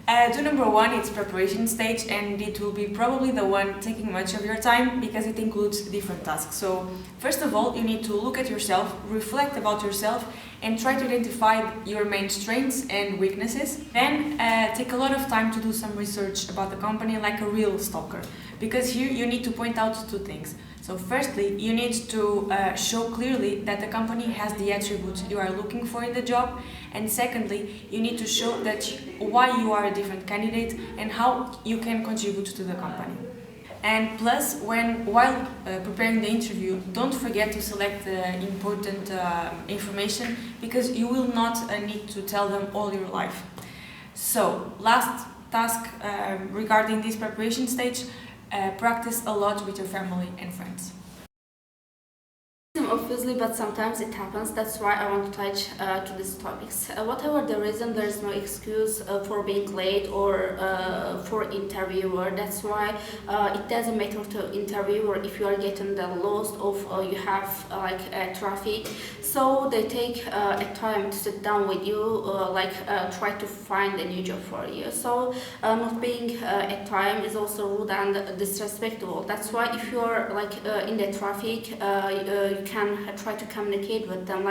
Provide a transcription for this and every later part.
To number one, it's preparation stage, and it will be probably the one taking much of your time because it includes different tasks. So, first of all, you need to look at yourself, reflect about yourself, and try to identify your main strengths and weaknesses. Then, take a lot of time to do some research about the company like a real stalker, because here you need to point out two things. So firstly, you need to show clearly that the company has the attributes you are looking for in the job, and secondly, you need to show that why you are a different candidate and how you can contribute to the company. And plus, while preparing the interview, don't forget to select the important information, because you will not need to tell them all your life. So, last task regarding this preparation stage, practice a lot with your family and friends. Obviously, but sometimes it happens. That's why I want to touch to these topics. Whatever the reason, there is no excuse for being late or for interviewer. That's why it doesn't matter to interviewer if you are getting the lost of you have traffic. So they take a time to sit down with you, try to find a new job for you. So not being at time is also rude and disrespectful. That's why if you are in the traffic, you can try to communicate with them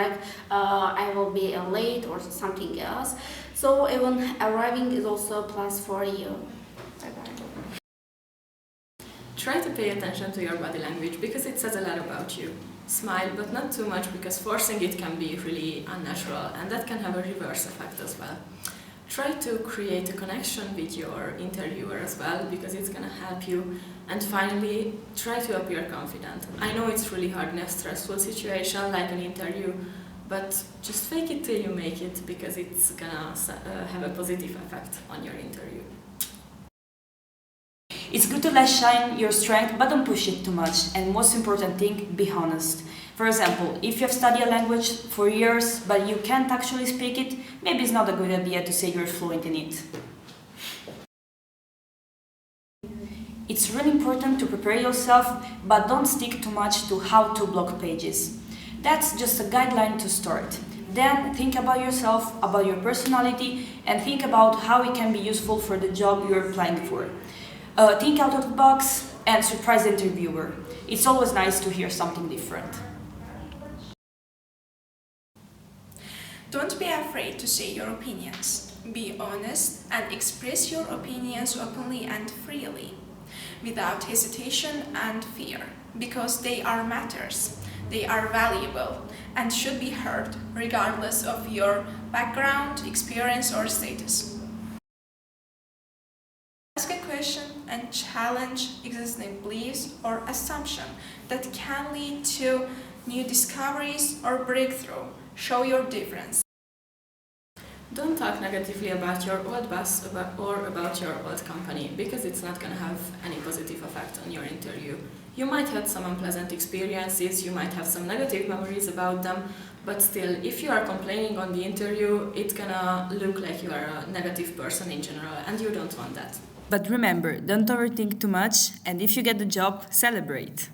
I will be late or something else. So even arriving is also a plus for you. Bye-bye. Try to pay attention to your body language because it says a lot about you. Smile, but not too much, because forcing it can be really unnatural and that can have a reverse effect as well. Try to create a connection with your interviewer as well, because it's gonna help you. And finally, try to appear confident. I know it's really hard in a stressful situation like an interview, but just fake it till you make it, because it's gonna have a positive effect on your interview. It's good to let shine your strength, but don't push it too much. And most important thing, be honest. For example, if you have studied a language for years, but you can't actually speak it, maybe it's not a good idea to say you're fluent in it. It's really important to prepare yourself, but don't stick too much to how to blog pages. That's just a guideline to start. Then think about yourself, about your personality, and think about how it can be useful for the job you're applying for. Think out of the box and surprise the interviewer. It's always nice to hear something different. Don't be afraid to say your opinions. Be honest and express your opinions openly and freely, without hesitation and fear, because they are matters. They are valuable and should be heard regardless of your background, experience, or status. Ask a question and challenge existing beliefs or assumptions that can lead to new discoveries or breakthrough. Show your difference. Don't talk negatively about your old boss or about your old company, because it's not going to have any positive effect on your interview. You might have some unpleasant experiences, you might have some negative memories about them, but still, if you are complaining on the interview, it's gonna look like you are a negative person in general, and you don't want that. But remember, don't overthink too much, and if you get the job, celebrate.